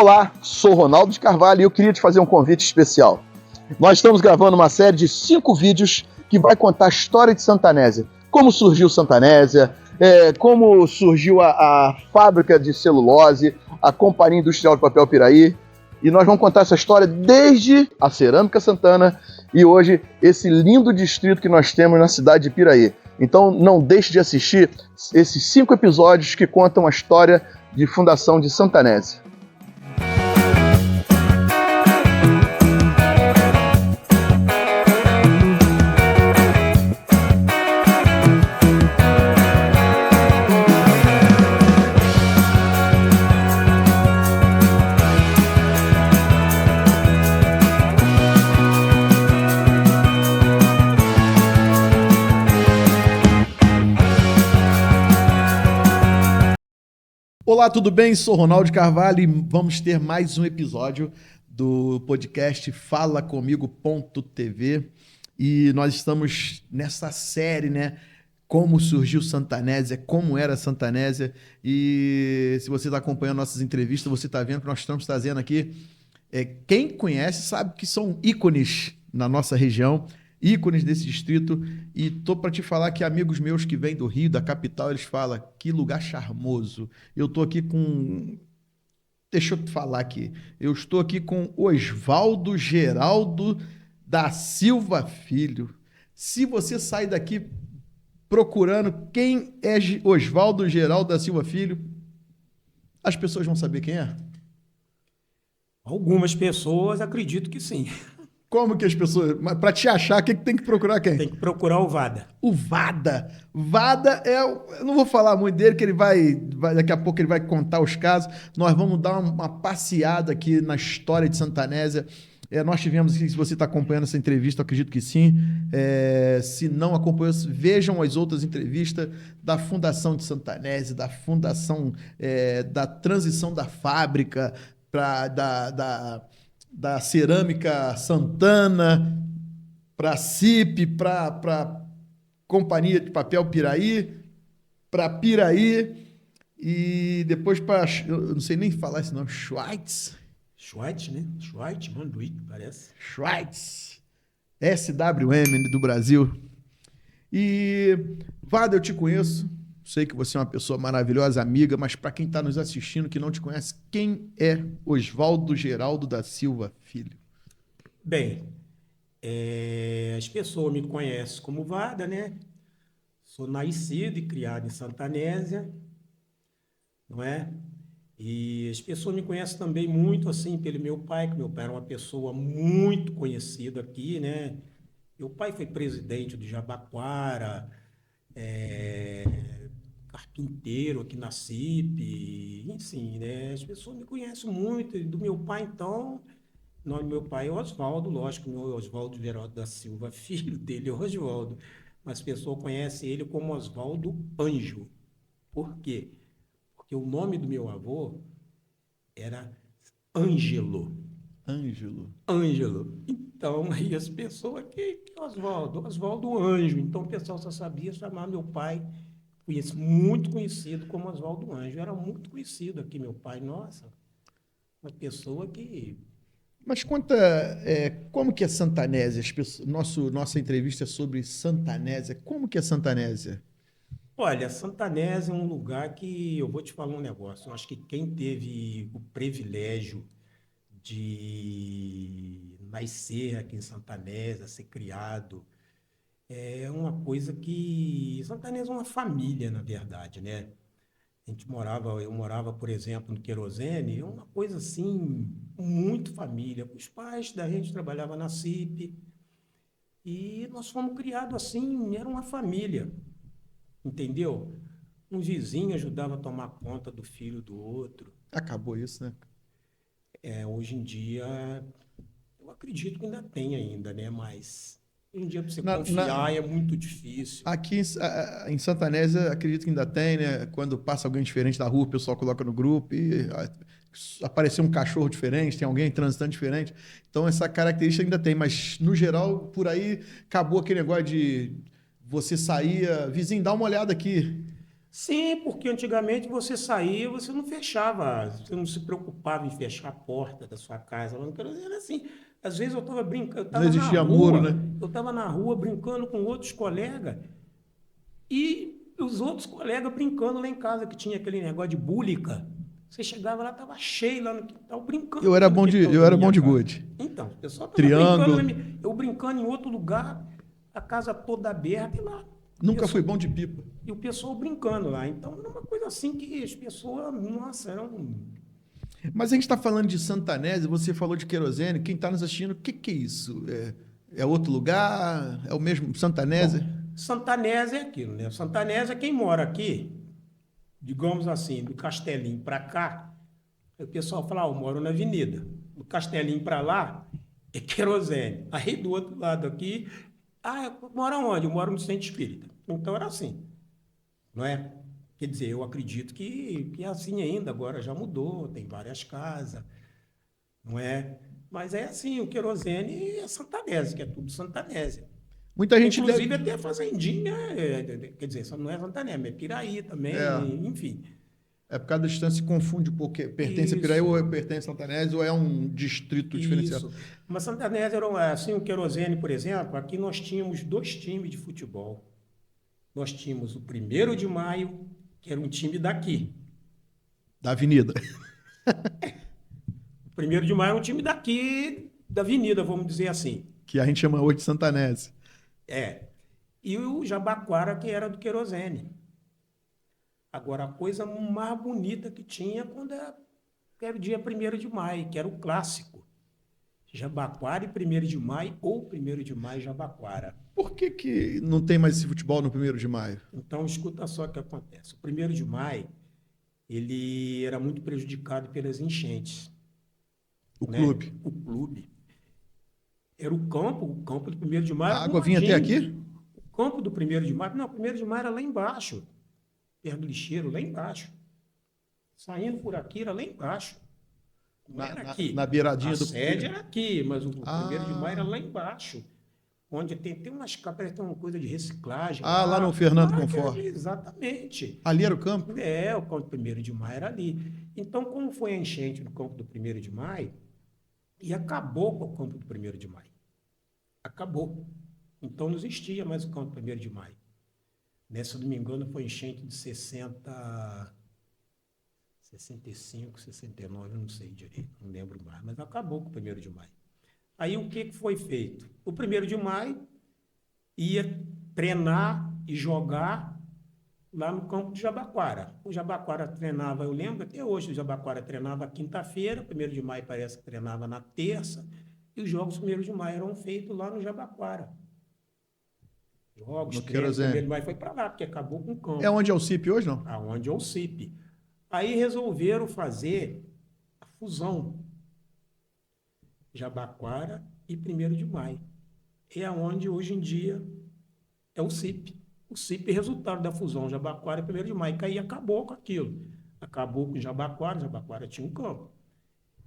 Olá, sou Ronaldo de Carvalho e eu queria te fazer um convite especial. Nós estamos gravando uma série de 5 vídeos que vai contar a história de Santanésia. Como surgiu Santanésia, como surgiu a fábrica de celulose, a Companhia Industrial de Papel Piraí. E nós vamos contar essa história desde a Cerâmica Santana e hoje esse lindo distrito que nós temos na cidade de Piraí. Então não deixe de assistir esses 5 episódios que contam a história de fundação de Santanésia. Olá, tudo bem? Sou Ronaldo Carvalho e vamos ter mais um episódio do podcast Fala Comigo.tv e nós estamos nessa série, né? Como surgiu Santanésia, como era Santanésia, e se você está acompanhando nossas entrevistas, você está vendo que nós estamos trazendo aqui, quem conhece sabe que são ícones na nossa região, ícones desse distrito, e tô para te falar que amigos meus que vêm do Rio, da capital, eles falam, que lugar charmoso. Eu tô aqui com... Deixa eu te falar aqui. Eu estou aqui com Oswaldo Geraldo da Silva Filho. Se você sai daqui procurando quem é Oswaldo Geraldo da Silva Filho, as pessoas vão saber quem é? Algumas pessoas acredito que sim. Como que as pessoas... Para te achar, o que tem que procurar quem? Tem que procurar o Vada. O Vada. Vada é... Eu não vou falar muito dele, que ele vai... Daqui a pouco ele vai contar os casos. Nós vamos dar uma passeada aqui na história de Santanésia. Nós tivemos aqui, se você está acompanhando essa entrevista, eu acredito que sim. Se não acompanhou, vejam as outras entrevistas da fundação de Santanésia, da fundação, da transição da fábrica, da Cerâmica Santana, para a CIP, para Companhia de Papel Piraí, para Piraí, e depois para, eu não sei nem falar esse nome, Schweitz, né? Schweitz, Manduíque, parece. Schweitz, SWM do Brasil. E, Vada, eu te conheço, sei que você é uma pessoa maravilhosa, amiga, mas para quem está nos assistindo que não te conhece, quem é Oswaldo Geraldo da Silva Filho? Bem, as pessoas me conhecem como Vada, né? Sou nascido e criado em Santanésia, não é? E as pessoas me conhecem também muito assim pelo meu pai, que meu pai era uma pessoa muito conhecida aqui, né? Meu pai foi presidente do Jabaquara, carpinteiro aqui na CIP, enfim, né? As pessoas me conhecem muito. E do meu pai, então, o nome do meu pai é Oswaldo, lógico, meu Oswaldo Geraldo da Silva, filho dele é Oswaldo, mas as pessoas conhecem ele como Oswaldo Anjo. Por quê? Porque o nome do meu avô era Ângelo. Então, aí as pessoas, que Oswaldo Anjo. Então, o pessoal só sabia chamar meu pai, muito conhecido como Oswaldo Anjo. Era muito conhecido aqui, meu pai. Nossa, uma pessoa que... Mas conta, como que é Santanésia? Nossa entrevista é sobre Santanésia. Como que é Santanésia? Olha, Santanésia é um lugar que, eu vou te falar um negócio, eu acho que quem teve o privilégio de nascer aqui em Santanésia, ser criado, é uma coisa que... Santanésia é uma família, na verdade, né? Eu morava, por exemplo, no Querosene, é uma coisa assim, muito família. Os pais da gente trabalhavam na CIP e nós fomos criados assim, era uma família. Entendeu? Um vizinho ajudava a tomar conta do filho do outro. Acabou isso, né? Hoje em dia, eu acredito que ainda tem ainda, né? Mas hoje em dia, para você confiar, é muito difícil. Aqui em Santanésia, acredito que ainda tem, né? Quando passa alguém diferente da rua, o pessoal coloca no grupo e apareceu um cachorro diferente, tem alguém transitando diferente. Então, essa característica ainda tem. Mas, no geral, por aí, acabou aquele negócio de... Você saía, vizinho, dá uma olhada aqui. Sim, porque antigamente você saía, você não fechava, você não se preocupava em fechar a porta da sua casa. Lá no Querosene era assim. Às vezes eu estava brincando, Não existia muro, né? eu estava na rua brincando com outros colegas e os outros colegas brincando lá em casa, que tinha aquele negócio de búlica. Você chegava lá, estava cheio lá no quintal, brincando Eu era no bom de, quintal eu da era minha bom de casa. gude. Então, o pessoal estava brincando, Triângulo. eu brincando em outro lugar, a casa toda aberta e lá. Nunca fui Pessoal- bom de pipa. e o pessoal brincando lá. Então, era uma coisa assim que as pessoas, nossa, eram. Mas a gente está falando de Santanese, você falou de Querosene. Quem está nos assistindo, o que, que é isso? É outro lugar? É o mesmo Santanese? Bom, Santanese é aquilo, né? Santanese é quem mora aqui, digamos assim, do Castelinho para cá. Aí o pessoal fala, eu moro na avenida. Do Castelinho para lá é Querosene. Aí do outro lado aqui, mora onde? Eu moro no Centro Espírita. Então era assim, não é? Quer dizer, eu acredito que é assim ainda, agora já mudou, tem várias casas, não é? Mas é assim, o Querosene é Santanese, que é tudo Santanese. Muita gente Inclusive deve... até a Fazendinha, quer dizer, só não é Santanese, é Piraí também, É. enfim. É por causa da distância se confunde um pouco. Pertence a Piraí Isso, ou pertence a Santanese ou é um distrito diferenciado? isso. Mas Santanese era assim, o Querosene, por exemplo, aqui nós tínhamos 2 times de futebol. Nós tínhamos o 1º de Maio, que era um time daqui. Da avenida. O 1º de Maio é um time daqui, da avenida, vamos dizer assim. Que a gente chama hoje de Santanese. É. E o Jabaquara, que era do Querosene. Agora, a coisa mais bonita que tinha que era o dia 1º de maio, que era o clássico. Jabaquara e 1º de maio, ou 1º de maio e Jabaquara. Por que não tem mais esse futebol no 1º de maio? Então, escuta só o que acontece. O 1º de maio, ele era muito prejudicado pelas enchentes. O Né? clube. O clube. Era o campo do 1º de maio. A água vinha até aqui? O campo do 1º de maio, não, o 1º de maio era lá embaixo, perto do lixeiro, lá embaixo. Saindo por aqui era lá embaixo. Não era aqui. Na beiradinha a do... sede era aqui, mas o 1º de maio era Ah, lá embaixo. Onde tem umas cápsulas, tem uma coisa de reciclagem. lá no Fernando Lá, Confort. exatamente. Ali era o campo? O campo do 1º de maio era ali. Então, como foi a enchente no campo do 1º de maio, e acabou com o campo do 1º de maio. Acabou. Então, não existia mais o campo do 1º de maio. Se eu não me engano, foi enchente de 65, 69, não sei direito, não lembro mais, mas acabou com o 1º de maio. Aí o que foi feito? O 1º de maio ia treinar e jogar lá no campo de Jabaquara. O Jabaquara treinava, eu lembro até hoje, o Jabaquara treinava quinta-feira, 1º de maio parece que treinava na terça, e os jogos 1º de maio eram feitos lá no Jabaquara. Jogos, No treinos, Querosene. 1º de maio foi para lá, porque acabou com o campo. É onde é o CIP hoje, não? Aonde é o CIP. Aí resolveram fazer a fusão Jabaquara e 1º de maio. É onde hoje em dia é o CIP. O CIP é resultado da fusão Jabaquara e 1º de maio. Que aí acabou com aquilo. Acabou com Jabaquara tinha um campo.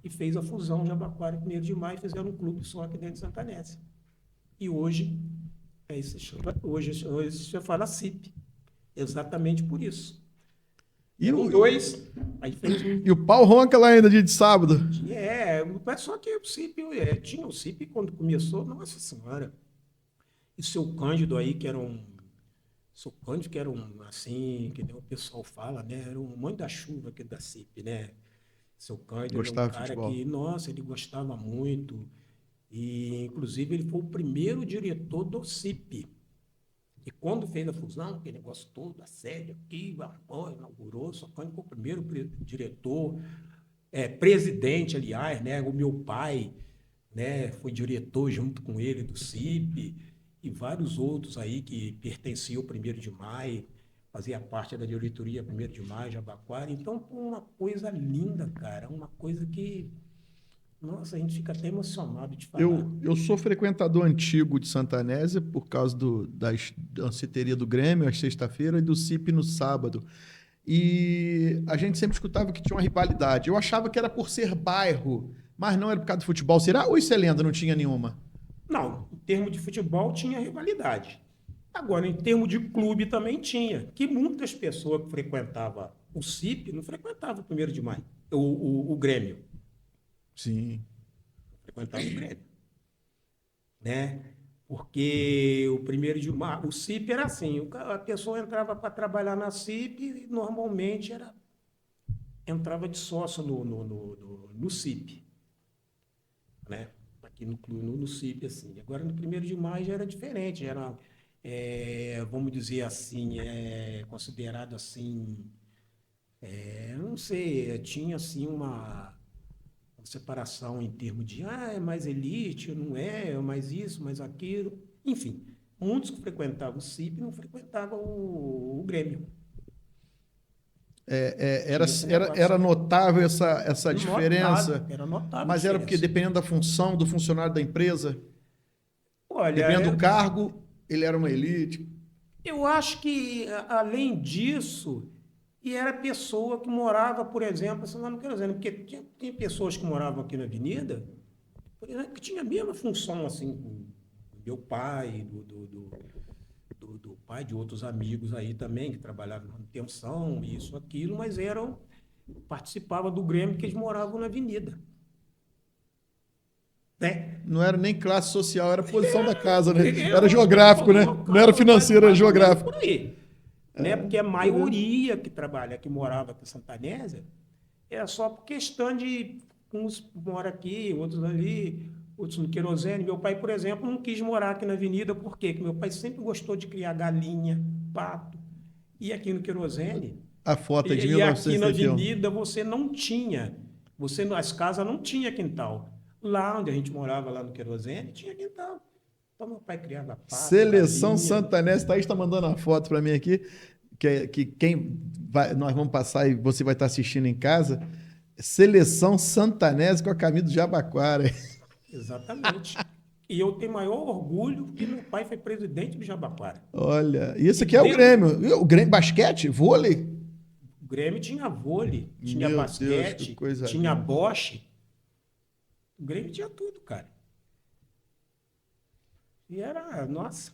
E fez a fusão Jabaquara e 1º de maio e fizeram um clube só aqui dentro de Santanese. E hoje, hoje você fala CIP. Exatamente por isso. E o, Aí fez um. e o pau ronca lá ainda dia de sábado. Mas só que o CIP, tinha o CIP quando começou, nossa senhora. E seu Cândido aí, que era um, assim, que nem o pessoal fala, né? Era um monte da chuva aqui da CIP, né? Seu Cândido era Gostava um de cara futebol. que, nossa, ele gostava muito. E, inclusive, ele foi o primeiro diretor do CIP. E quando fez a fusão, aquele negócio todo, a sede aqui, inaugurou, só quando foi o primeiro diretor, presidente, aliás, né? O meu pai, né, foi diretor junto com ele do CIP, e vários outros aí que pertenciam ao 1º de maio, fazia parte da diretoria 1º de maio, Jabaquara. Então, foi uma coisa linda, cara, uma coisa que, nossa, a gente fica até emocionado de falar. Eu sou frequentador antigo de Santanese por causa da danceteria do Grêmio, às sexta-feira, e do CIP no sábado. E a gente sempre escutava que tinha uma rivalidade. Eu achava que era por ser bairro, mas não era por causa do futebol. Será? Ou isso é lenda? Não tinha nenhuma? Não, em termos de futebol tinha rivalidade. Agora, em termos de clube também tinha, que muitas pessoas que frequentavam o CIP não frequentavam o 1º de Maio, o Grêmio, Sim. frequentavam o Grêmio, né? Porque o 1º de Maio, o CIP era assim, a pessoa entrava para trabalhar na CIP e normalmente entrava de sócio no CIP, né? Aqui no CIP, assim. Agora, no 1º de Maio já era diferente, já era, vamos dizer assim, considerado assim, eu não sei, tinha assim uma separação em termos de, é mais elite, não é mais isso, mais aquilo. Enfim, muitos que frequentavam o CIP não frequentavam o Grêmio. Era, Tinha esse era, negócio. era notável essa diferença, Notável, era notável a mas era porque diferença. dependendo da função do funcionário da empresa, Olha, dependendo do cargo, ele era uma elite. eu acho que, além disso, e era pessoa que morava, por exemplo, assim, lá no Querosene, porque tinha pessoas que moravam aqui na Avenida, por exemplo, que tinha a mesma função, assim, com meu pai, do pai de outros amigos aí também, que trabalhavam na manutenção, isso, aquilo, mas participavam do Grêmio que eles moravam na Avenida. Né? Não era nem classe social, era posição da casa, né? Eu Era acho que geográfico, né? local, Não era financeiro, era mais ou menos geográfico. por aí. Né? Porque a maioria que morava aqui em Santanésia era só por questão de uns moram aqui, outros ali, outros no Querosene. Meu pai, por exemplo, não quis morar aqui na Avenida, por quê? Porque meu pai sempre gostou de criar galinha, pato. E aqui no Querosene, A foto é de e aqui na 1971. Avenida você não tinha, as casas não tinha quintal. Lá onde a gente morava, lá no Querosene, tinha quintal. Então meu pai criava pato, Seleção galinha. Santanese. Thaís está mandando uma foto para mim aqui, que quem vai, nós vamos passar e você vai estar assistindo em casa. Seleção Santanese com a camisa do Jabaquara. Exatamente. E eu tenho maior orgulho que meu pai foi presidente do Jabaquara. Olha, isso aqui é o Grêmio. O Grêmio, basquete, vôlei. O Grêmio tinha vôlei, tinha Meu basquete, Deus, que coisa tinha linda. boche. O Grêmio tinha tudo, cara. E era, nossa,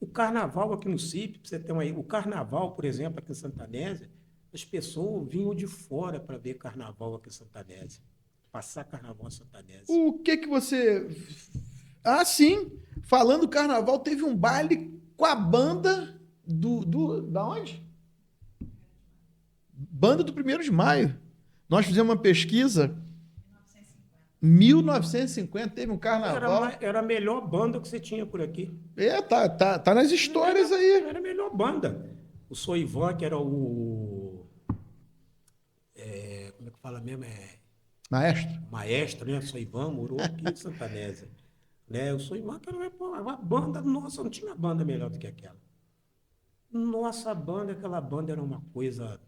o carnaval aqui no CIP, pra você ter uma ideia, o carnaval, por exemplo, aqui em Santanésia, as pessoas vinham de fora para ver carnaval aqui em Santanésia. Passar carnaval em Santanésia. O que que você... Ah, sim. Falando do carnaval, teve um baile com a banda da onde? Banda do 1º de Maio. Nós fizemos uma pesquisa. 1950 teve um carnaval. Era a melhor banda que você tinha por aqui. Tá nas histórias aí. Era a melhor banda. O Soivan, que era o... como é que fala mesmo? Maestro. Maestro, né? Soivan morou aqui em Santanésia. Né? O Soivan, que era uma banda... Nossa, não tinha banda melhor do que aquela. Nossa banda, aquela banda era uma coisa...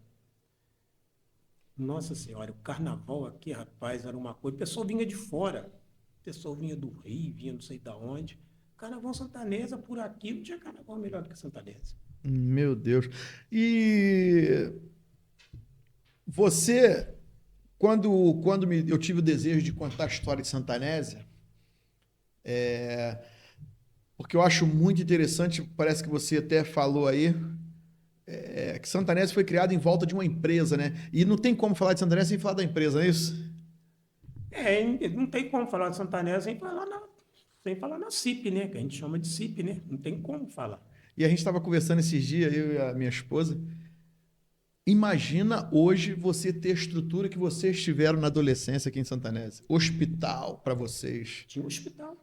Nossa Senhora, o carnaval aqui, rapaz, era uma coisa... O pessoal vinha de fora. O pessoal vinha do Rio, vinha não sei de onde. Carnaval Santanesa, por aqui, não tinha carnaval melhor do que Santanesa. Meu Deus. E você, quando eu tive o desejo de contar a história de Santanésia, porque eu acho muito interessante, parece que você até falou aí, que Santanésia foi criada em volta de uma empresa, né? E não tem como falar de Santanésia sem falar da empresa, não é isso? Não tem como falar de Santanésia sem falar na CIP, né? Que a gente chama de CIP, né? Não tem como falar. E a gente estava conversando esses dias, eu e a minha esposa. Imagina hoje você ter a estrutura que vocês tiveram na adolescência aqui em Santanésia. Hospital para vocês. Tinha um hospital.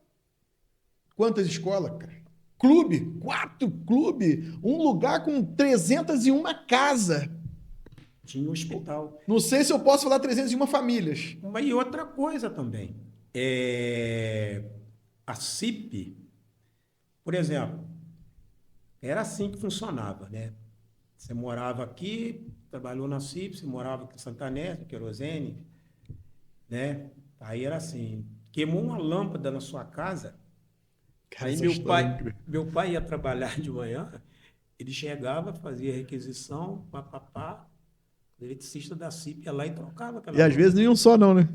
Quantas escolas, cara? Clube, 4 clubes, um lugar com 301 casa. Tinha um hospital. Não sei se eu posso falar 301 famílias. E outra coisa também. A CIP, por exemplo, era assim que funcionava, né? Você morava aqui, trabalhou na CIP, você morava aqui em Santanésia, no Querosene, né? Aí era assim, queimou uma lâmpada na sua casa. Cara, Aí essa meu pai ia trabalhar de manhã, ele chegava, fazia requisição, papapá, o eletricista da CIP ia lá e trocava aquela E às vezes nenhum só não, né?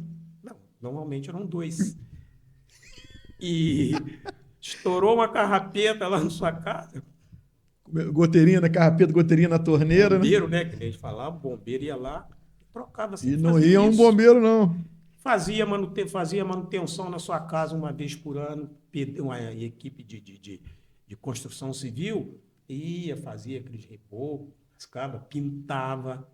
Não, normalmente eram 2. E estourou uma carrapeta lá na sua casa, Goteirinha na carrapeta, goteirinha na torneira, Bombeiro, né? Que a gente falava, o bombeiro ia lá, trocava assim. E não ia um bombeiro, não. Fazia manutenção na sua casa uma vez por ano, uma equipe de construção civil, ia, fazia aqueles rebocos, pintava.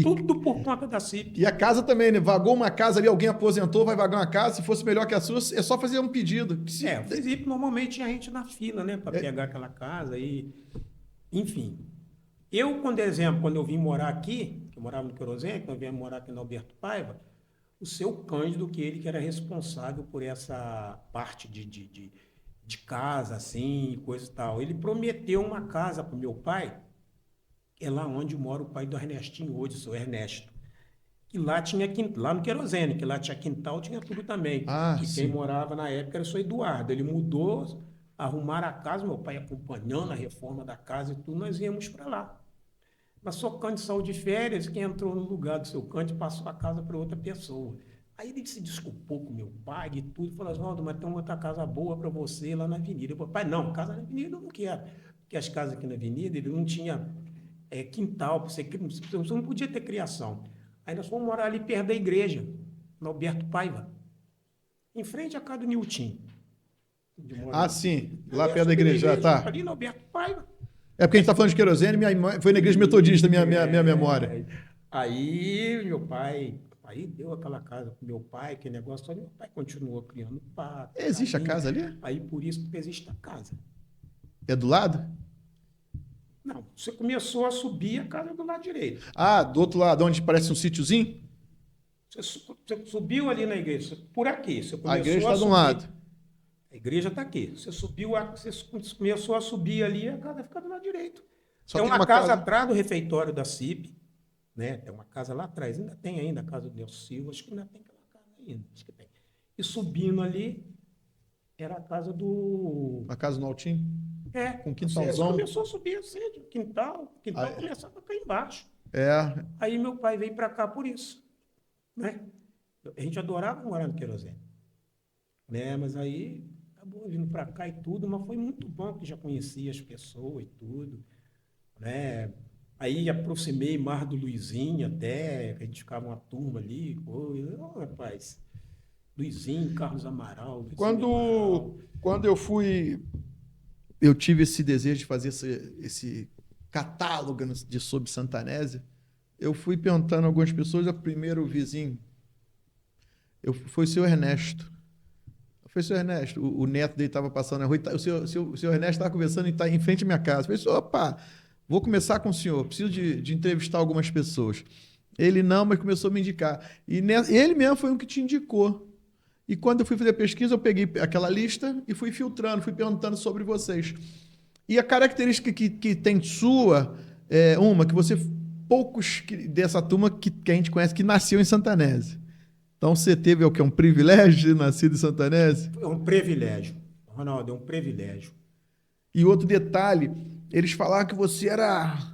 Tudo por conta da CIP. E a casa também, né? Vagou uma casa ali, alguém aposentou, vai vagar uma casa, se fosse melhor que a sua, é só fazer um pedido. O CIP normalmente tinha gente na fila, né? Para pegar aquela casa e... Enfim. Quando eu vim morar aqui, eu morava no Querosene, quando eu vim morar aqui no Alberto Paiva, o seu Cândido, que era responsável por essa parte de casa, assim, coisa e tal. Ele prometeu uma casa para o meu pai, que é lá onde mora o pai do Ernestinho hoje, o seu Ernesto. Que lá tinha lá no Querosene, que lá tinha quintal, tinha tudo também. Quem morava na época era o seu Eduardo. Ele mudou, arrumaram a casa, meu pai acompanhando a reforma da casa e tudo, nós íamos para lá. Mas seu Cândido saiu de férias, quem entrou no lugar do seu Cândido passou a casa para outra pessoa. Aí ele se desculpou com meu pai e tudo, falou: Oswaldo, mas tem uma outra casa boa para você lá na avenida. Eu falei: pai, não, casa na avenida eu não quero. Porque as casas aqui na avenida, ele não tinha quintal, você não podia ter criação. Aí nós fomos morar ali perto da igreja, no Alberto Paiva, em frente à casa do Nilton. Sim, lá perto da igreja, tá. Ali no Alberto Paiva. É porque a gente está falando de Querosene, minha mãe foi na igreja metodista, minha memória. Aí meu pai, deu aquela casa para meu pai, que negócio, só meu pai continuou criando pato. Existe a casa ali? Aí por isso que existe a casa. É do lado? Não, você começou a subir a casa do lado direito. Do outro lado, onde parece um sítiozinho? Você subiu ali na igreja, por aqui. Você começou a igreja está de um lado. A igreja está aqui. Você começou a subir ali, a casa fica do lado direito. Tem uma casa atrás do refeitório da CIP, né? Tem uma casa lá atrás, ainda tem a casa do Nelson Silva, acho que ainda tem aquela casa ainda, acho que tem. E subindo ali, era a casa do... A casa do Altim? Com quintalzão. Você começou a subir assim, o quintal começava cá embaixo. Aí meu pai veio para cá por isso, né? A gente adorava morar no Querosene, né? Mas aí acabou vindo para cá e tudo, mas foi muito bom que já conhecia as pessoas e tudo, né? Aí aproximei mais do Luizinho até, a gente ficava uma turma ali, rapaz, Luizinho, Carlos Amaral. Quando eu fui, eu tive esse desejo de fazer esse catálogo sobre Santanésia, eu fui perguntando a algumas pessoas, o primeiro vizinho foi o seu Ernesto. Foi o seu Ernesto, o neto dele estava passando na rua, o seu Ernesto estava conversando e está em frente à minha casa. Eu falei: opa, vou começar com o senhor, preciso de entrevistar algumas pessoas. Ele não, mas começou a me indicar. E ele mesmo foi um que te indicou. E quando eu fui fazer a pesquisa, eu peguei aquela lista e fui filtrando, fui perguntando sobre vocês. E a característica que tem sua é que você, poucos dessa turma que a gente conhece, que nasceu em Santanésia. Então você teve um privilégio de ter nascido em Santanésia? É um privilégio, Ronaldo, é um privilégio. E outro detalhe, eles falaram que você era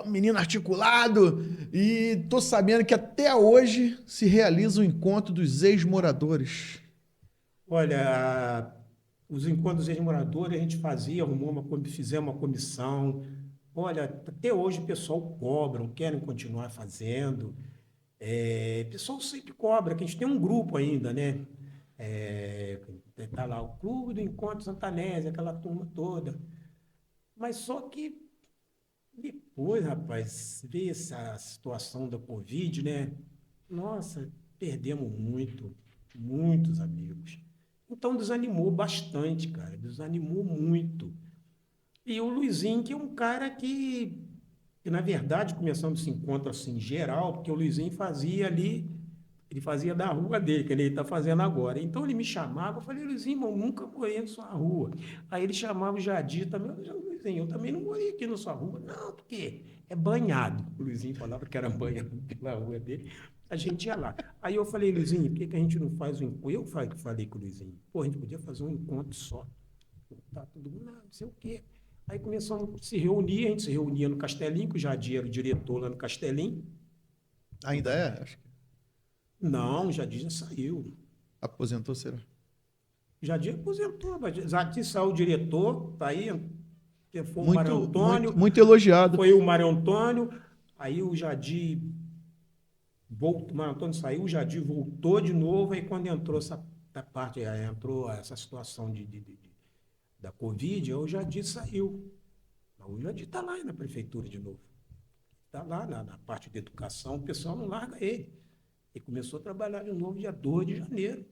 menino articulado, e tô sabendo que até hoje se realiza o encontro dos ex-moradores. Olha, os encontros dos ex-moradores a gente fizemos uma comissão. Olha, até hoje o pessoal cobram, querem continuar fazendo. O pessoal sempre cobra, que a gente tem um grupo ainda, né? Tá lá o Clube do Encontro Santanésia, aquela turma toda. Mas só que depois, rapaz, veio essa situação da Covid, né? Nossa, perdemos muitos amigos. Então desanimou bastante, cara, desanimou muito. E o Luizinho, que é um cara que na verdade, começamos esse encontro assim, geral, porque o Luizinho fazia ali, ele fazia da rua dele, que ele está fazendo agora. Então ele me chamava, eu falei: Luizinho, irmão, nunca morei na sua rua. Aí ele chamava o Jadir também: Luizinho, eu também não morei aqui na sua rua. Não, porque é banhado. O Luizinho falava que era banhado pela rua dele. A gente ia lá. Aí eu falei: Luizinho, por que a gente não faz um encontro? Eu falei com o Luizinho: a gente podia fazer um encontro só. Tá todo mundo, não sei o quê. Aí começamos a se reunir, a gente se reunia no Castelinho, que o Jadir era o diretor lá no Castelinho. Ainda é? Acho que... Não, o Jadir já saiu. Aposentou, será? O Jadir aposentou, Jadir saiu o diretor, tá aí, Foi o Mário Antônio. Muito elogiado. Foi o Mário Antônio, aí o Jadir voltou, o Mário Antônio saiu, o Jadir voltou de novo, aí quando entrou entrou essa situação da Covid, aí o Jadir saiu. O Jadir está lá na prefeitura de novo. Está lá na parte de educação, o pessoal não larga ele. Ele começou a trabalhar de novo dia 2 de janeiro.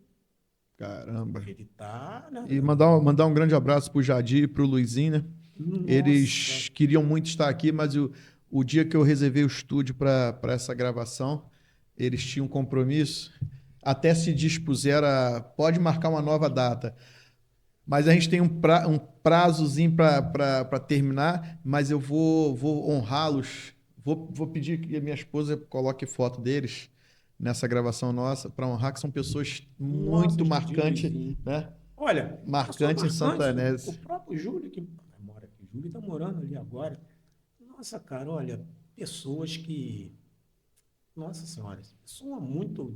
Caramba. Ele tá, né? E mandar um grande abraço pro Jadir e pro Luizinho, né? Nossa. Eles queriam muito estar aqui, mas o dia que eu reservei o estúdio para essa gravação, eles tinham um compromisso, até se dispuseram a... Pode marcar uma nova data. Mas a gente tem um prazozinho para terminar, mas eu vou honrá-los. Vou pedir que a minha esposa coloque foto deles nessa gravação nossa, para honrar, que são pessoas muito marcantes, né? Olha, marcantes em Santanese. O próprio Júlio, que mora aqui, o Júlio está morando ali agora. Nossa, cara, olha, pessoas que... Nossa Senhora, pessoa muito...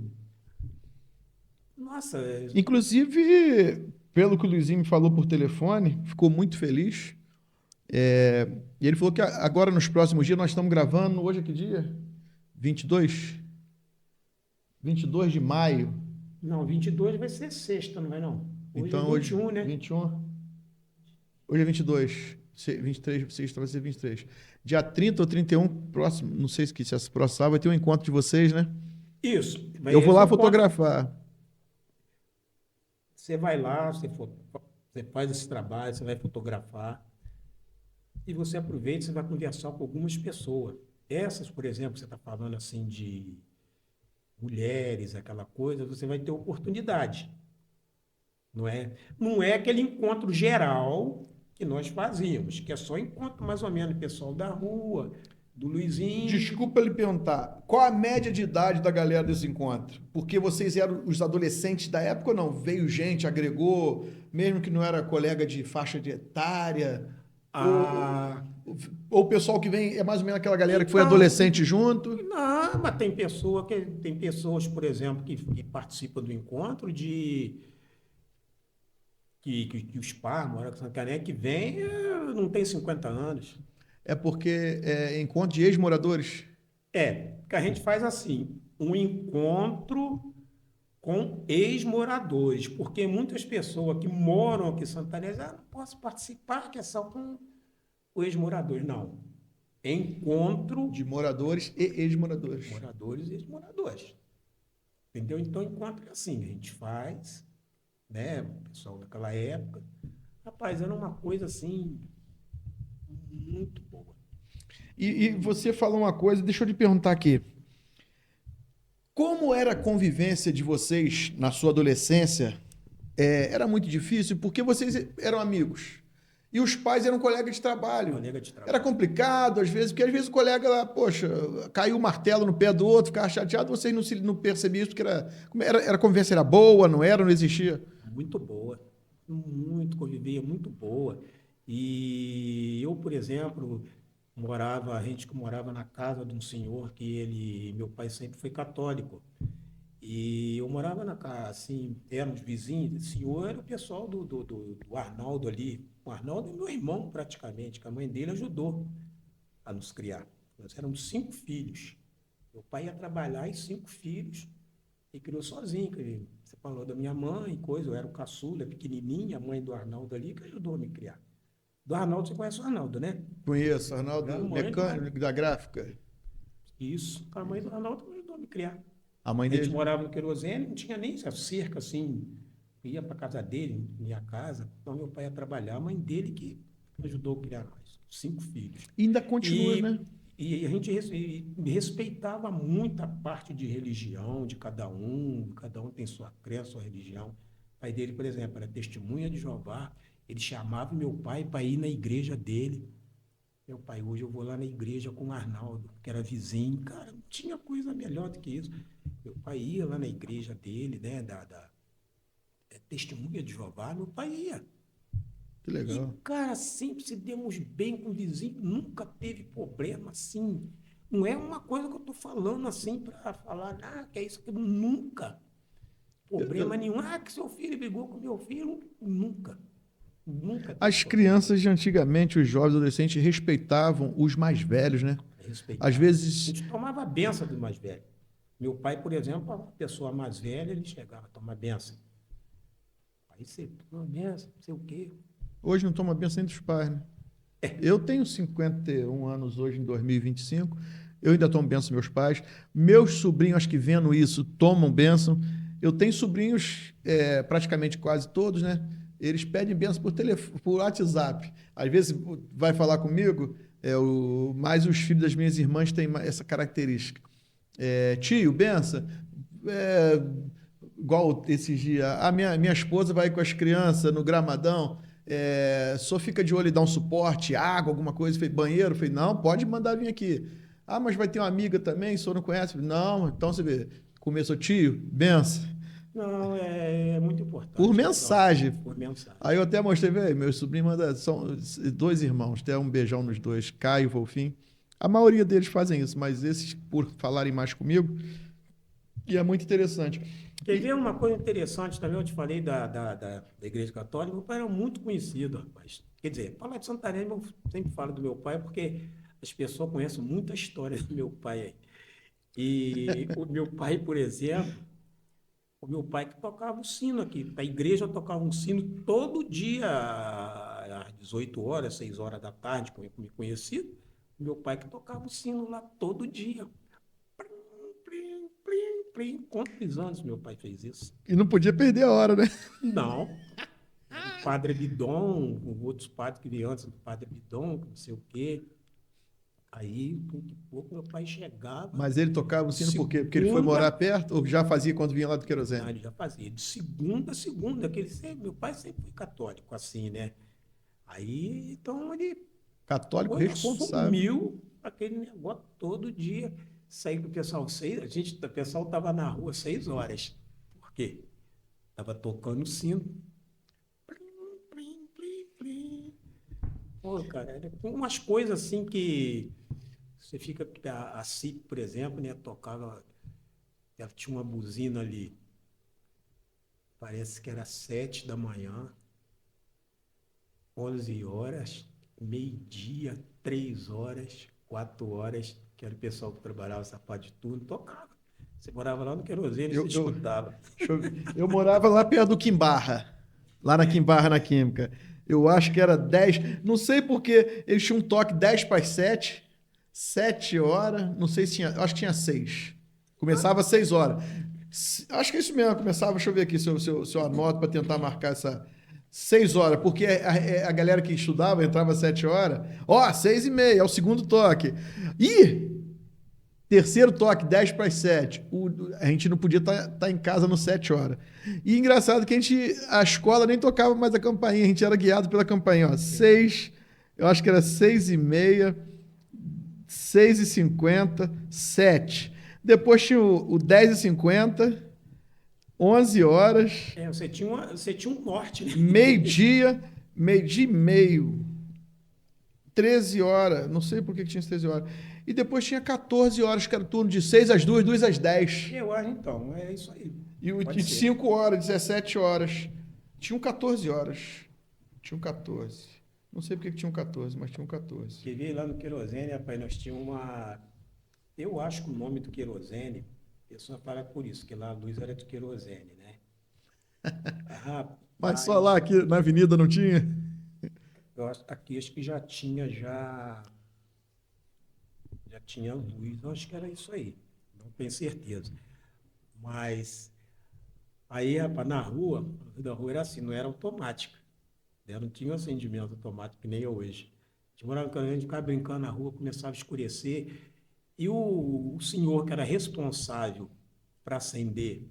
Nossa... Inclusive, pelo que o Luizinho me falou por telefone, ficou muito feliz. E ele falou que agora, nos próximos dias, nós estamos gravando... Hoje é que dia? 22? 22 de maio. Não, 22 vai ser sexta, não vai não? Hoje então, é 21, né? 21. Hoje é 22. 23, sexta vai ser 23. Dia 30 ou 31, próximo, não sei se essa próxima vai ter um encontro de vocês, né? Isso. Eu vou lá fotografar. Você vai lá, você faz esse trabalho, você vai fotografar e você aproveita, você vai conversar com algumas pessoas. Essas, por exemplo, você está falando assim de mulheres, aquela coisa, você vai ter oportunidade. Não é aquele encontro geral que nós fazíamos, que é só encontro mais ou menos pessoal da rua, do Luizinho. Desculpa lhe perguntar, qual a média de idade da galera desse encontro? Porque vocês eram os adolescentes da época ou não? Veio gente, agregou, mesmo que não era colega de faixa de etária? Ou o pessoal que vem é mais ou menos aquela galera que foi adolescente junto? Não, mas tem pessoas, por exemplo, que participam do encontro que os pais, mora com Santarém, que vem, não tem 50 anos. É porque é encontro de ex-moradores? Que a gente faz assim, um encontro com ex-moradores, porque muitas pessoas que moram aqui em Santarém, não posso participar, que é só com o ex-morador. Não. Encontro de moradores e ex-moradores. Moradores e ex-moradores. Entendeu? Então, encontro é assim, a gente faz, né? O pessoal daquela época. Rapaz, era uma coisa assim, muito boa. E você falou uma coisa, deixa eu te perguntar aqui. Como era a convivência de vocês na sua adolescência? Era muito difícil, porque vocês eram amigos. E os pais eram colegas de trabalho. Era complicado, às vezes, porque às vezes o colega lá, poxa, caiu o martelo no pé do outro, ficava chateado, vocês não percebiam isso, porque a convivência era boa, não existia? Muito boa. Convivia muito boa. E eu, por exemplo, a gente morava na casa de um senhor meu pai sempre foi católico. E eu morava na casa, assim, éramos vizinhos. Esse senhor era o pessoal do Arnaldo ali. O Arnaldo é meu irmão, praticamente, que a mãe dele ajudou a nos criar. Nós éramos 5 filhos. Meu pai ia trabalhar e 5 filhos e criou sozinho. Você falou da minha mãe, coisa, eu era o caçula, pequenininha, a mãe do Arnaldo ali, que ajudou a me criar. Do Arnaldo, você conhece o Arnaldo, né? Conheço, Arnaldo, mecânico da gráfica. Isso, a mãe do Arnaldo ajudou a me criar. A mãe dele? A gente morava no querosene, não tinha nem cerca, assim, ia para casa dele, minha casa, então meu pai ia trabalhar, a mãe dele que ajudou a criar nós, 5 filhos. E ainda continua, né? E a gente respeitava muito a parte de religião de cada um tem sua crença, sua religião. O pai dele, por exemplo, era testemunha de Jeová, ele chamava meu pai para ir na igreja dele. Meu pai, hoje eu vou lá na igreja com o Arnaldo, que era vizinho. Cara, não tinha coisa melhor do que isso. Meu pai ia lá na igreja dele, né, testemunha de Jeová, meu pai ia. Que legal. E, cara, sempre se demos bem com o vizinho, nunca teve problema assim. Não é uma coisa que eu estou falando assim para falar, que é isso, que nunca. Problema nenhum. Que seu filho brigou com meu filho, nunca. Nunca teve As problema. crianças de antigamente, os jovens adolescentes, respeitavam os mais velhos, né? Respeitava. Às A vezes, gente tomava a benção do mais velho. Meu pai, por exemplo, uma pessoa mais velha, ele chegava a tomar benção. Aí você toma benção, não sei o quê. hoje não toma benção nem dos pais, né? Eu tenho 51 anos hoje, em 2025. Eu ainda tomo benção dos meus pais. Meus sobrinhos, acho que vendo isso, tomam benção. Eu tenho sobrinhos, praticamente quase todos, né? Eles pedem benção por telefone, por WhatsApp. Às vezes vai falar comigo, mas os filhos das minhas irmãs têm essa característica. Tio, benção. É, igual esses dias, a minha esposa vai com as crianças no gramadão, só fica de olho e dá um suporte, água, alguma coisa, banheiro, não, pode mandar vir aqui. Ah, mas vai ter uma amiga também, o senhor não conhece? Não, então você vê, começou, tio, benção, Não, é muito importante. por Né? mensagem. Por mensagem. Aí eu até mostrei, velho, meu sobrinho são 2 irmãos, até um beijão nos 2, Caio e Wolfim. A maioria deles fazem isso, mas esses, por falarem mais comigo, e é muito interessante. Quer ver uma coisa interessante também? Eu te falei da Igreja Católica. Meu pai era muito conhecido, rapaz. Quer dizer, falar de Santarém, eu sempre falo do meu pai, porque as pessoas conhecem muita história do meu pai aí. E o meu pai, por exemplo, o meu pai que tocava o sino aqui. A igreja tocava um sino todo dia, às 18 horas, 6 horas da tarde, como me conhecido. Meu pai que tocava o sino lá todo dia. Plim, plim, plim. Quantos anos meu pai fez isso? E não podia perder a hora, né? Não. O Padre Bidon, outros padres que vinham antes do Padre Bidon, não sei o quê. Aí, pouco a pouco, meu pai chegava. Mas ele tocava o sino por quê? Porque ele foi morar perto ou já fazia quando vinha lá do Não, querosene? ele já fazia. De segunda a segunda, meu pai sempre foi católico, assim, né? Aí, então, ele Católico responsável. assumiu aquele negócio todo dia. Saí com o pessoal o pessoal estava na rua 6 horas. Por quê? Estava tocando o sino. Plim, plim, plim, plim. Pô, cara, era umas coisas assim que você fica. A CIP, por exemplo, né? Tocava. Ela tinha uma buzina ali. Parece que era 7 da manhã, 11 horas, meio-dia, 3 horas, 4 horas, que era o pessoal que trabalhava essa parte de turno, tocava. Você morava lá no Querosene, você escutava. Eu morava lá perto do Quimbarra, lá na Quimbarra, na Química. Eu acho que era 10, não sei porque eles tinham um toque 10 para as 7, 7 horas, não sei se tinha, acho que tinha 6. Começava às 6 horas. Acho que é isso mesmo, começava, deixa eu ver aqui se eu anoto para tentar marcar essa 6 horas, porque a galera que estudava entrava às 7 horas. Ó, 6h30, é o segundo toque. Ih! Terceiro toque, 10 para as 7. A gente não podia estar em casa no 7 horas. E engraçado que a escola nem tocava mais a campainha, a gente era guiado pela campainha. Ó, 6, eu acho que era 6h30, 6h50, 7. Depois tinha o 10h50, 11 horas. Você tinha um norte, né? Meio-dia e meio. 13 horas, não sei por que tinha 13 horas. E depois tinha 14 horas, que era o turno de 6 às 2, 2 às 10. Eu acho, então, é isso aí. E o de 5 horas, 17 horas. Tinham 14 horas. Tinham 14. Não sei por que tinham 14, mas tinham 14. Que vi lá no Querosene, rapaz, nós tínhamos uma... Eu acho que o nome do Querosene, a pessoa fala por isso, que lá a luz era do Querosene, né? Rapaz, Mas só lá aqui na avenida não tinha? aqui acho que já tinha luz, eu acho que era isso aí, não tenho certeza. Mas aí, rapaz, na rua, a luz da rua era assim, não era automática, né? Não tinha um acendimento automático que nem é hoje. A gente morava com a gente, ficava brincando na rua, começava a escurecer, e o senhor que era responsável para acender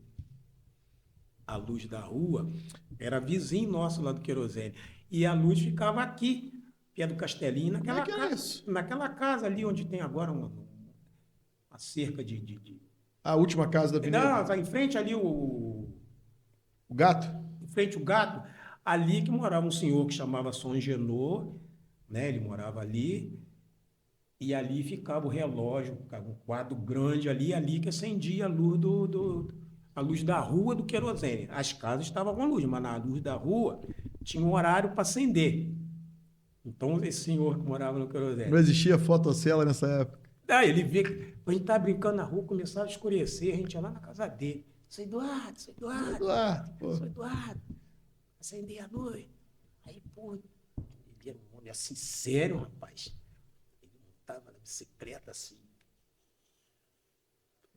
a luz da rua era vizinho nosso lá do Querosene. E a luz ficava aqui, perto do Castelinho, naquela casa ali onde tem agora uma cerca de... A última casa da avenida? Não, em frente ali o gato? Em frente o gato, ali que morava um senhor que chamava São Genô, né? Ele morava ali, e ali ficava o relógio, ficava um quadro grande ali que acendia a luz a luz da rua do Querosene. As casas estavam com luz, mas na luz da rua tinha um horário para acender. Então, esse senhor que morava no querosene. Não existia fotocela nessa época. Daí ele via que a gente estava brincando na rua, começava a escurecer, a gente ia lá na casa dele. Seu Eduardo, Pô. seu Eduardo, acender a luz. Aí, pô, ele era um homem assim, sério, rapaz. Ele montava na bicicleta assim.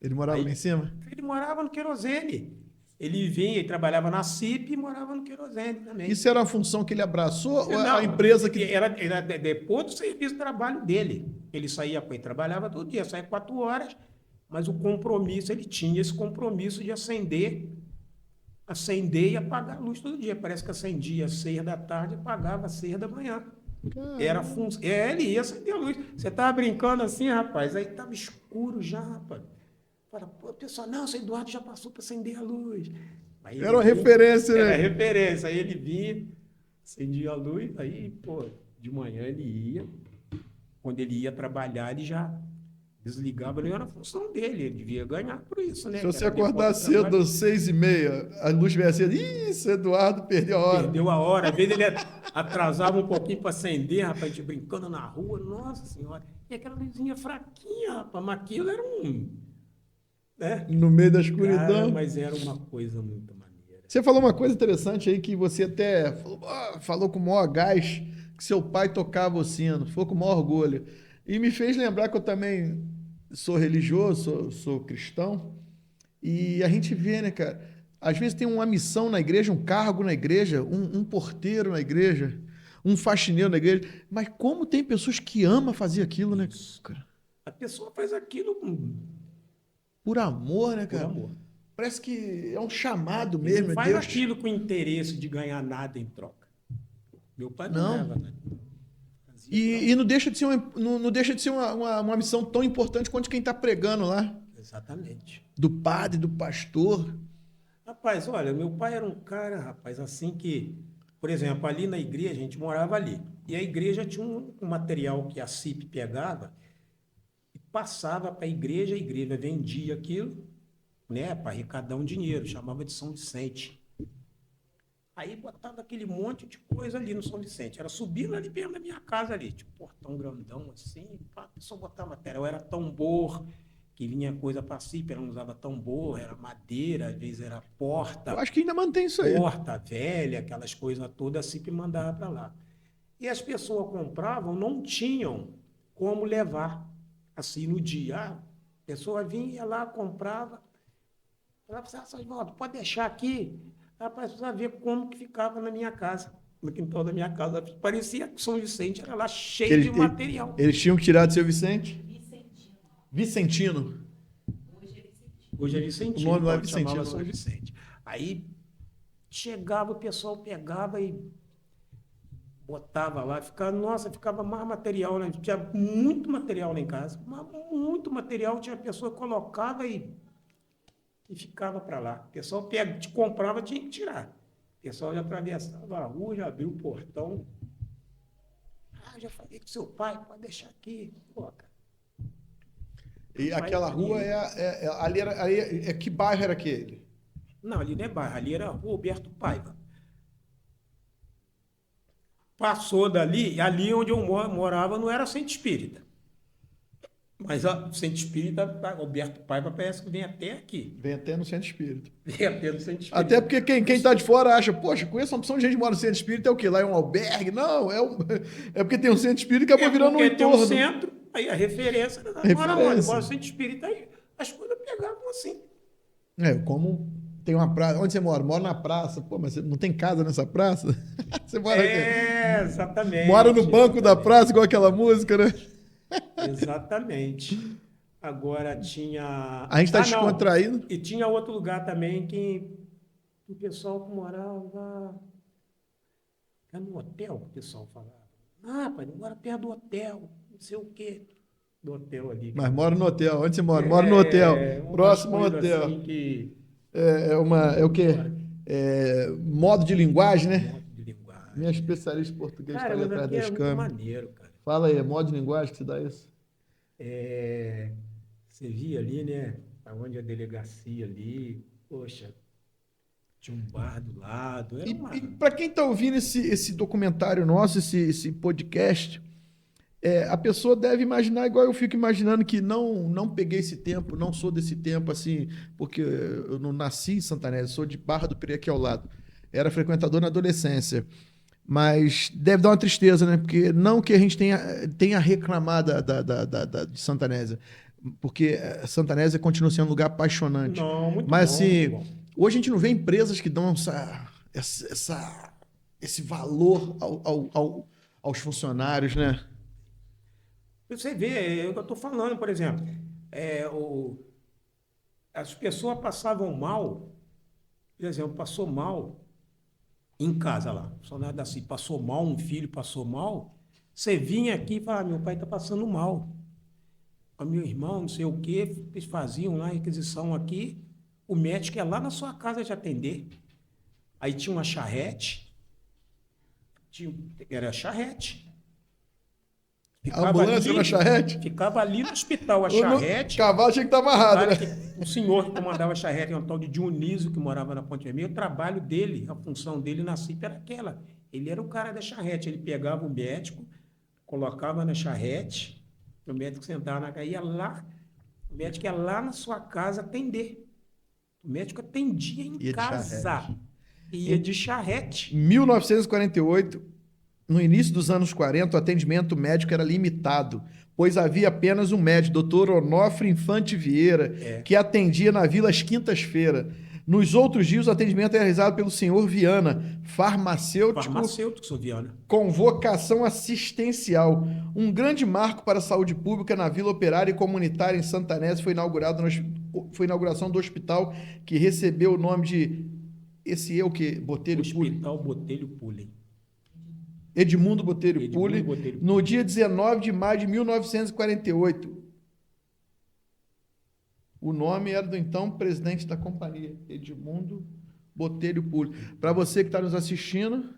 Ele morava Aí, lá em cima? Ele morava no querosene. Ele vinha, ele trabalhava na CIP e morava no querosene também. Isso era uma função que ele abraçou ou Não, a empresa que... Era depois do serviço de trabalho dele. Ele saía, ele trabalhava todo dia, saía 4 horas, mas o compromisso, ele tinha esse compromisso de acender e apagar a luz todo dia. Parece que acendia às 6 da tarde e apagava às 6 da manhã. Era função. Ele ia acender a luz. Você estava brincando assim, rapaz, aí estava escuro já, rapaz. Fala, pô, pessoal, não, seu Eduardo já passou para acender a luz. Aí era uma referência, né? Era referência. Aí ele vinha, acendia a luz, aí, pô, de manhã ele ia. Quando ele ia trabalhar, ele já desligava, não era a função dele, ele devia ganhar por isso, né? Se você acordar cedo, às 6h30, a luz vier cedo, isso, Eduardo perdeu a hora. Perdeu a hora, às vezes ele atrasava um pouquinho para acender, rapaz, a gente brincando na rua, nossa senhora. E aquela luzinha fraquinha, rapaz, mas aquilo era né? No meio da escuridão. Cara, mas era uma coisa muito maneira. Você falou uma coisa interessante aí, que você até falou com o maior gás, que seu pai tocava o sino, falou com o maior orgulho. E me fez lembrar que eu também sou religioso, sou cristão, e a gente vê, né, cara, às vezes tem uma missão na igreja, um cargo na igreja, um porteiro na igreja, um faxineiro na igreja, mas como tem pessoas que amam fazer aquilo, né, cara? A pessoa faz aquilo por amor, né, por cara? amor. Parece que é um chamado Ele mesmo, não é faz Deus. aquilo com interesse de ganhar nada em troca. Meu pai não Não. ganhava nada. E não deixa de ser, não deixa de ser uma missão tão importante quanto quem está pregando lá. Exatamente. Do padre, do pastor. Rapaz, olha, meu pai era um cara, rapaz, assim que, por exemplo, ali na igreja, a gente morava ali. E a igreja tinha um material que a CIP pegava e passava para a igreja vendia aquilo, né, para arrecadar um dinheiro, chamava de São Vicente. Aí botava aquele monte de coisa ali no São Vicente. Era subindo ali perto da minha casa ali, tipo portão grandão assim, pá, a pessoa botava material, era tambor, que vinha coisa para si, ela não usava tambor, era madeira, às vezes era porta. Eu acho que ainda mantém isso aí. Porta velha, aquelas coisas todas, a CIP mandava para lá. E as pessoas compravam, não tinham como levar assim no dia. A pessoa vinha lá, comprava, falava assim, pode deixar aqui. Rapaz, precisa ver como que ficava na minha casa, no quintal da minha casa. Parecia que São Vicente era lá cheio de material. Eles tinham que tirar do seu Vicente? Vicentino. Vicentino. Hoje é Vicentino. O nome não é então chamava Vicentino São hoje. Vicente. Aí chegava, o pessoal pegava e botava lá, ficava mais material, né? Tinha muito material lá em casa, mas muito material, tinha pessoa que colocava e ficava para lá. O pessoal comprava, tinha que tirar. O pessoal já atravessava a rua, já abriu o portão. Já falei com seu pai, pode deixar aqui. Pô, cara. E aquela rua que bairro era aquele? Não, ali não é bairro, ali era a Rua Alberto Paiva. Passou dali, e ali onde eu morava não era Centro Espírita. Mas o Centro Espírita, Alberto Paiva, parece que vem até aqui. Vem até no Centro Espírita. Vem até no Centro Espírita. Até porque quem está de fora acha, poxa, conheço uma opção de gente que mora no Centro Espírita, é o quê? Lá é um albergue? Não, é porque tem um Centro Espírita e acabou virando um porque tem entorno. um centro, aí a referência, mora onde? Mora no Centro Espírita, aí as coisas pegavam assim. Como tem uma praça. Onde você mora? Moro na praça. Pô, mas você não tem casa nessa praça? Você mora aqui. Exatamente. Mora no banco da praça, igual aquela música, né? Exatamente. Agora tinha... A gente está descontraído. E tinha outro lugar também que o pessoal que morava... Era no hotel que o pessoal falava. Pai, mora perto do hotel, não sei o quê. Do hotel ali. Mas mora no hotel. Onde você mora? Mora no hotel. Próximo ao hotel. Assim que... É o quê? Modo de linguagem, né? Modo de linguagem. Minha especialista em português está ali atrás das muito câmeras. maneiro, cara. Fala aí, modo de linguagem que se dá isso? Você via ali, né? Onde a delegacia ali, poxa, Tinha um bar do lado. Era uma... E para quem está ouvindo esse documentário nosso, esse podcast, a pessoa deve imaginar igual eu fico imaginando, que não peguei esse tempo, não sou desse tempo, assim, porque eu não nasci em Santanésia, sou de Barra do Piraí, aqui ao lado. Era frequentador na adolescência. Mas deve dar uma tristeza, né? Porque não que a gente tenha reclamado de Santanésia, porque Santanésia continua sendo um lugar apaixonante. Não, muito Mas bom, assim, muito bom. hoje a gente não vê empresas que dão esse valor aos funcionários, né? Você vê, é o que eu estou falando, por exemplo, as pessoas passavam mal, por exemplo, passou mal em casa lá, só nada assim, passou mal, um filho passou mal, você vinha aqui e falava, meu pai está passando mal. O meu irmão, não sei o quê, eles faziam lá a requisição aqui, o médico ia lá na sua casa te atender. Aí tinha uma charrete, era charrete. A ambulância na charrete? Ficava ali no hospital, a charrete. O cavalo tinha que estar amarrado, né? O senhor que comandava a charrete, um tal de Dionísio, que morava na Ponte Vermelha, o trabalho dele, a função dele na CIP era aquela. Ele era o cara da charrete, ele pegava o médico, colocava na charrete, o médico sentava na caía lá, o médico ia lá na sua casa atender. O médico atendia em casa. Ia de charrete. Em 1948, no início dos anos 40, o atendimento médico era limitado, pois havia apenas um médico, Dr. Onofre Infante Vieira, que atendia na vila às quintas-feiras. Nos outros dias, o atendimento era realizado pelo senhor Viana, farmacêutico Sou Viana. Com vocação assistencial. Um grande marco para a saúde pública na Vila Operária e Comunitária em Santanésia foi a inauguração do hospital, que recebeu o nome de... Botelho Pulli? Hospital Botelho Pulli. Edmundo Botelho Pulli, no dia 19 de maio de 1948. O nome era do então presidente da companhia, Edmundo Botelho Pulli. Para você que está nos assistindo,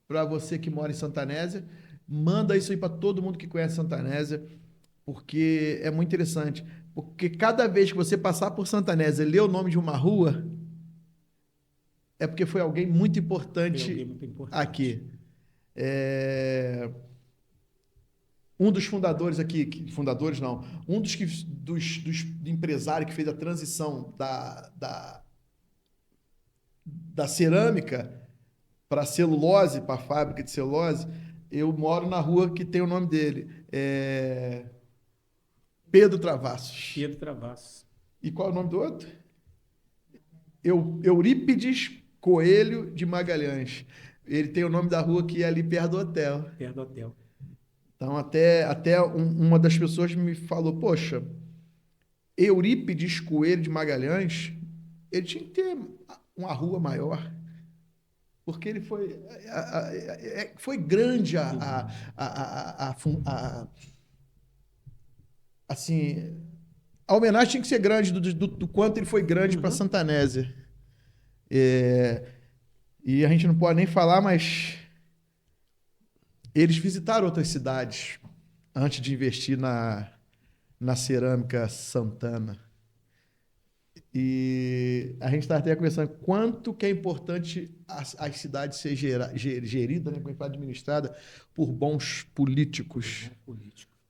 para você que mora em Santanésia, manda isso aí para todo mundo que conhece Santanésia, porque é muito interessante. Porque cada vez que você passar por Santanésia e ler o nome de uma rua, é porque foi alguém muito importante, aqui. Um dos fundadores aqui, um dos empresários que fez a transição da cerâmica para celulose, para a fábrica de celulose, eu moro na rua que tem o nome dele, Pedro Travassos. Pedro Travassos. E qual é o nome do outro? Eurípides Coelho de Magalhães. Ele tem o nome da rua que é ali perto do hotel. Perto do hotel. Então, até uma das pessoas me falou, poxa, Eurípides Coelho de Magalhães, ele tinha que ter uma rua maior, porque ele foi grande assim, a homenagem tinha que ser grande do quanto ele foi grande para Santanésia. E a gente não pode nem falar, mas eles visitaram outras cidades antes de investir na cerâmica Santana. E a gente está até conversando quanto que é importante as cidades ser gerida, né, administrada por bons políticos.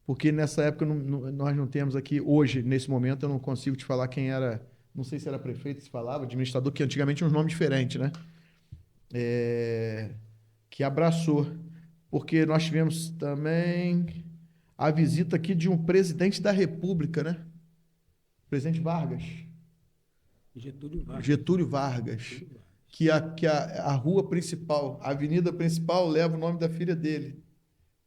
Porque nessa época nós não temos aqui, hoje, nesse momento, eu não consigo te falar quem era, não sei se era prefeito, se falava, administrador, que antigamente tinha uns nomes diferentes, né? Que abraçou. Porque nós tivemos também a visita aqui de um presidente da República, né? Presidente Vargas. Getúlio Vargas. Que a rua principal, a avenida principal, leva o nome da filha dele,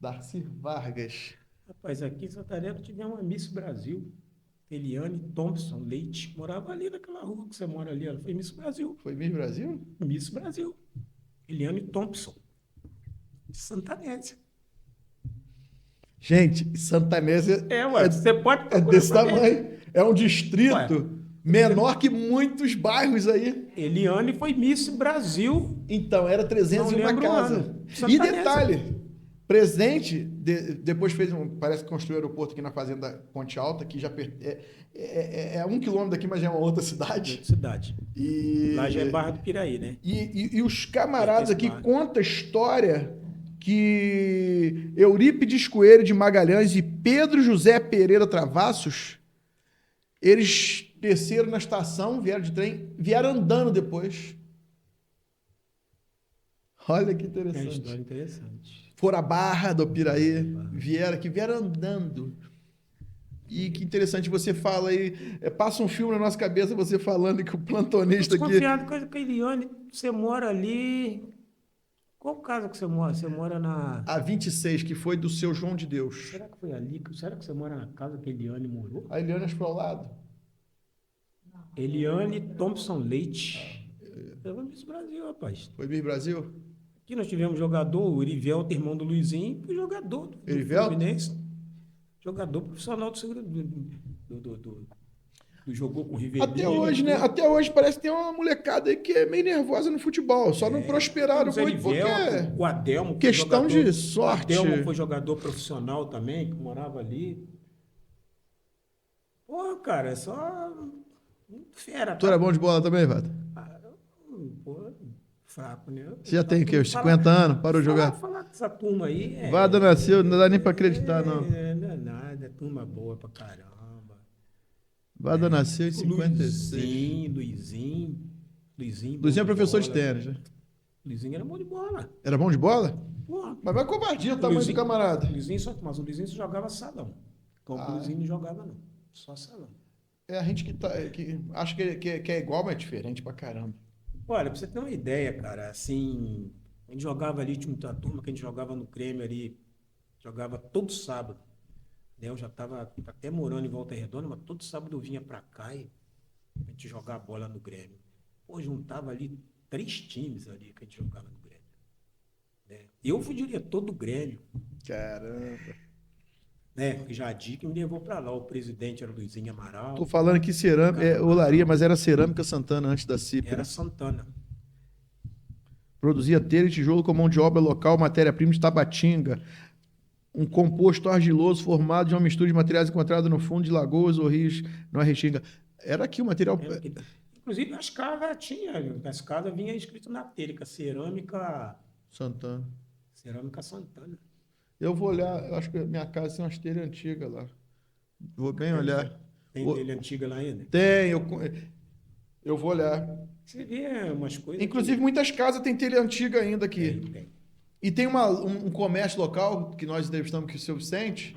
Darcy Vargas. Rapaz, aqui em Santarém tivemos uma Miss Brasil, Eliane Thompson Leite, morava ali naquela rua que você mora ali, ela foi Miss Brasil. Foi Miss Brasil? Miss Brasil. Eliane Thompson, de Santanésia. Gente, Santanésia você pode desse tamanho. É um distrito menor que muitos bairros aí. Eliane foi Miss Brasil. Então, era 301 casa. E detalhe, Presidente, depois parece que construiu o aeroporto aqui na Fazenda Ponte Alta, que já é 1 quilômetro daqui, mas já é uma outra cidade. Outra cidade. E, Lá já é Barra do Piraí, né? E os camaradas aqui Barra. contam a história que Eurípides Coelho de Magalhães e Pedro José Pereira Travassos, eles desceram na estação, vieram de trem, vieram andando depois. Olha que É uma interessante. história interessante. Foram a Barra do Piraí, vieram andando. E que interessante, você fala aí, passa um filme na nossa cabeça, você falando que o plantonista aqui... Desconfiado com a Eliane, você mora ali... Qual casa que você mora? Você mora na... A 26, que foi do seu João de Deus. Será que foi ali? Será que você mora na casa que a Eliane morou? A Eliane foi ao lado. Eliane Thompson Leite. Foi Miss Brasil, rapaz. Foi Miss Brasil? Aqui nós tivemos jogador, o Erivelto, irmão do Luizinho, foi jogador do Erivelto? Fluminense. Jogador profissional do jogou com o Rivelino. Até hoje, né? Até hoje parece que tem uma molecada aí que é meio nervosa no futebol. Só não prosperaram muito porque... O Adelmo. Questão de sorte. O Adelmo foi jogador profissional também, que morava ali. Pô, cara, é só... Muito fera. Tu era bom de bola também, Vada? Pô, fraco, né? Você já tem o quê? Uns 50 anos? Parou de jogar? Falar dessa turma aí... Vada nasceu, não dá nem pra acreditar, não. Não é nada, é turma boa pra caramba. Vada nasceu em 56. Luizinho Luizinho é professor de bola. tênis, né? Luizinho era bom de bola. Era bom de bola? Porra. Mas vai covardia o tamanho do camarada. Mas o Luizinho só jogava salão. O Luizinho não jogava, não. Só salão. É a gente que acha que é igual, mas é diferente pra caramba. Olha, pra você ter uma ideia, cara, assim, a gente jogava ali, tinha uma turma que a gente jogava no Grêmio ali, jogava todo sábado. Eu já estava até morando em Volta Redonda, mas todo sábado eu vinha pra cá e a gente jogava bola no Grêmio. Pô, juntava ali 3 times ali que a gente jogava no Grêmio. Eu fui diretor do Grêmio. Caramba. O Jadir que me levou para lá. O presidente era o Luizinho Amaral. Tô falando que cerâmica, olaria, mas era Cerâmica Santana antes da CIP. Era Santana. Produzia telha e tijolo com mão de obra local, matéria-prima de Tabatinga. Um composto argiloso formado de uma mistura de materiais encontrados no fundo de lagoas ou rios na Restinga. Era aqui o material... Inclusive, as casas vinha escrito na telha, Cerâmica Santana. Cerâmica Santana. Eu vou olhar, eu acho que minha casa tem umas telhas antigas lá. Vou bem olhar. Tem telha antiga lá ainda? Tem, eu vou olhar. Você vê umas coisas... Inclusive, muitas casas têm telha antiga ainda aqui. Tem. E tem um comércio local, que nós entrevistamos, que é o seu Vicente,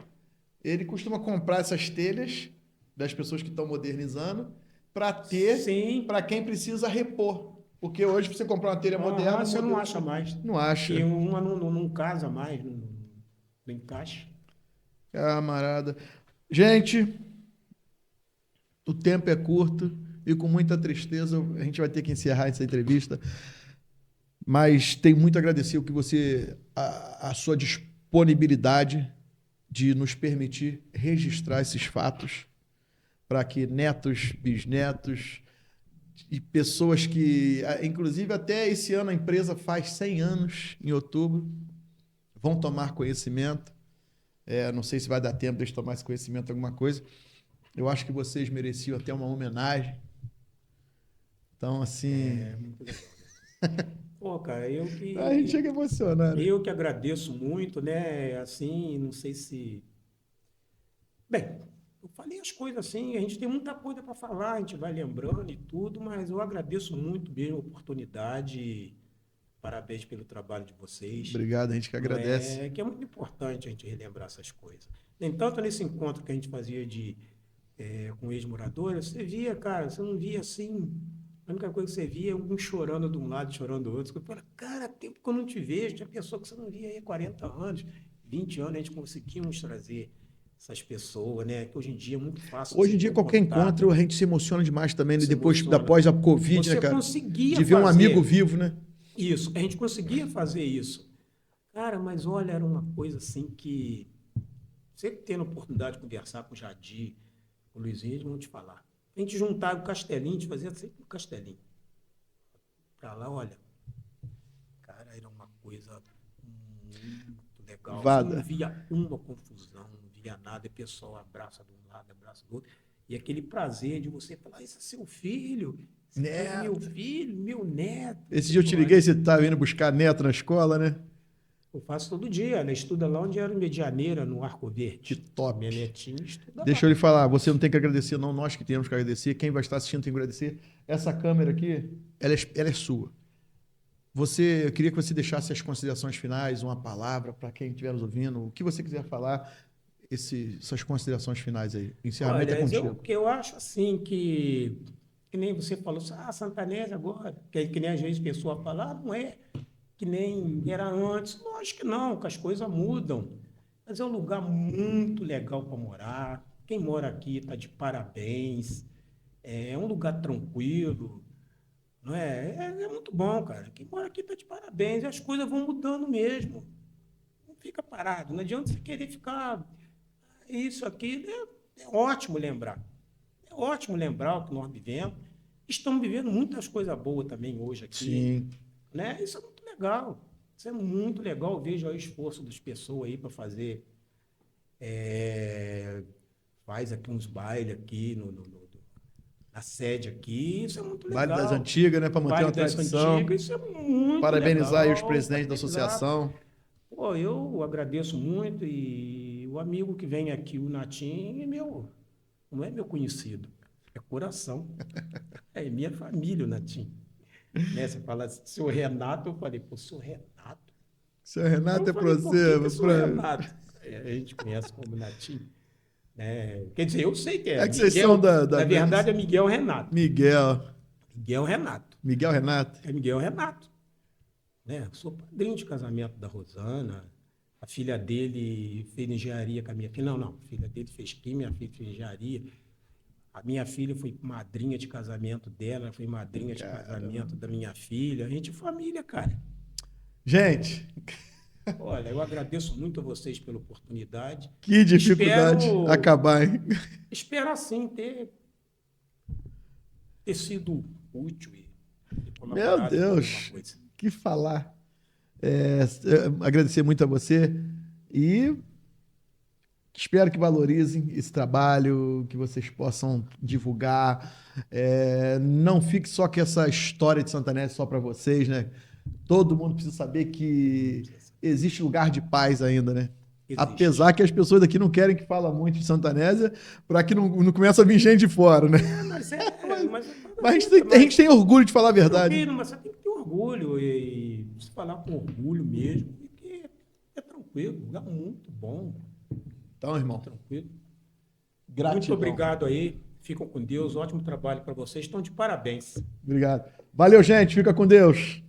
ele costuma comprar essas telhas das pessoas que estão modernizando para ter, para quem precisa repor. Porque hoje, pra você comprar uma telha moderna... Você não acha mais. Não acha. Porque uma não casa mais, não encaixa. Camarada. Gente, o tempo é curto e com muita tristeza a gente vai ter que encerrar essa entrevista. Mas tenho muito a agradecer o que você, a sua disponibilidade de nos permitir registrar esses fatos para que netos, bisnetos e pessoas que, inclusive até esse ano a empresa faz 100 anos, em outubro, vão tomar conhecimento. Não sei se vai dar tempo de eles tomar esse conhecimento de alguma coisa. Eu acho que vocês mereciam até uma homenagem. Então, assim... muito legal. Pô, cara, a gente chega emocionado. Eu que agradeço muito, né? Assim, não sei se... Bem, eu falei as coisas assim, a gente tem muita coisa para falar, a gente vai lembrando e tudo, mas eu agradeço muito mesmo a oportunidade. Parabéns pelo trabalho de vocês. Obrigado, a gente que agradece. Que é muito importante a gente relembrar essas coisas. Nem tanto nesse encontro que a gente fazia com ex-moradores, você via, cara, você não via assim... A única coisa que você via é um chorando de um lado e chorando do outro. Você fala, cara, tempo que eu não te vejo, tinha pessoa que você não via aí há 40 anos, 20 anos, a gente conseguimos trazer essas pessoas, né? Que hoje em dia é muito fácil. Hoje em dia, qualquer encontro, a gente se emociona demais também, né? Após a Covid, você né, cara? Conseguia de ver um amigo vivo, né? Isso, a gente conseguia fazer isso. Cara, mas olha, era uma coisa assim que... Você tendo a oportunidade de conversar com o Jadir, com o Luizinho, eles vão te falar. A gente juntava o Castelinho, a gente fazia sempre o Castelinho. Pra lá, olha, cara, era uma coisa muito legal. Vada. Você não via uma confusão, não via nada, e o pessoal abraça de um lado, abraça do outro. E aquele prazer de você falar, esse é seu filho, esse é meu filho, meu neto. Esse dia eu te liguei, você estava indo buscar neto na escola, né? Eu faço todo dia, ela estuda lá onde era em Medianeira, no Arco Verde. Que top. Minha netinha estuda Deixa lá. eu lhe falar, você não tem que agradecer, não, nós que temos que agradecer. Quem vai estar assistindo tem que agradecer. Essa câmera aqui, ela é sua. Eu queria que você deixasse as considerações finais, uma palavra para quem estiver nos ouvindo, o que você quiser falar, essas considerações finais aí. O encerramento é Olha, contigo. eu acho assim que nem você falou, Santanese agora, que nem às vezes a pessoa fala, não é que nem era antes. Lógico que não, que as coisas mudam. Mas é um lugar muito legal para morar. Quem mora aqui está de parabéns. É um lugar tranquilo. Não é? É muito bom, cara. Quem mora aqui está de parabéns. E as coisas vão mudando mesmo. Não fica parado. Não adianta você querer ficar isso, aquilo. É ótimo lembrar. É ótimo lembrar o que nós vivemos. Estamos vivendo muitas coisas boas também hoje aqui. Sim. Né? Isso é muito legal. Isso é muito legal. Eu vejo o esforço das pessoas aí para fazer. Faz aqui uns bailes aqui na sede aqui. Isso é muito legal. Baile das Antigas, né? Para manter uma tradição. Antigas, isso é muito Parabenizar aí legal. os presidentes da associação. Pô, eu agradeço muito e o amigo que vem aqui, o Natim, não é meu conhecido, é coração. É minha família, o Natim. Né? Você fala, seu Renato, eu falei, pô, seu Renato? Seu Renato é para você. Seu Renato. A gente conhece como Natim. Quer dizer, eu sei que é. É que vocês são da na verdade, é Miguel Renato. Miguel Renato. Miguel Renato. É Miguel Renato. Né? Sou padrinho de casamento da Rosana. A filha dele fez engenharia com a minha filha. Não. A filha dele fez química, minha filha fez engenharia. A minha filha foi madrinha de casamento dela, foi madrinha de casamento da minha filha. A gente é família, cara. Gente, olha, eu agradeço muito a vocês pela oportunidade. Que dificuldade acabar, hein? Espero, assim, ter sido útil e Meu Deus, que falar. Agradecer muito a você e espero que valorizem esse trabalho, que vocês possam divulgar. Não fique só com essa história de Santanese só para vocês, né? Todo mundo precisa saber que existe lugar de paz ainda, né? Existe. Apesar que as pessoas daqui não querem que fala muito de Santanésia, para que não comece a vir gente de fora, né? Mas a gente tem orgulho de falar a verdade. Mas você tem que ter orgulho e se falar com orgulho mesmo, porque é tranquilo, lugar muito bom. Então, irmão. Tranquilo. Gratidão. Muito obrigado aí. Ficam com Deus. Ótimo trabalho para vocês. Estão de parabéns. Obrigado. Valeu, gente. Fica com Deus.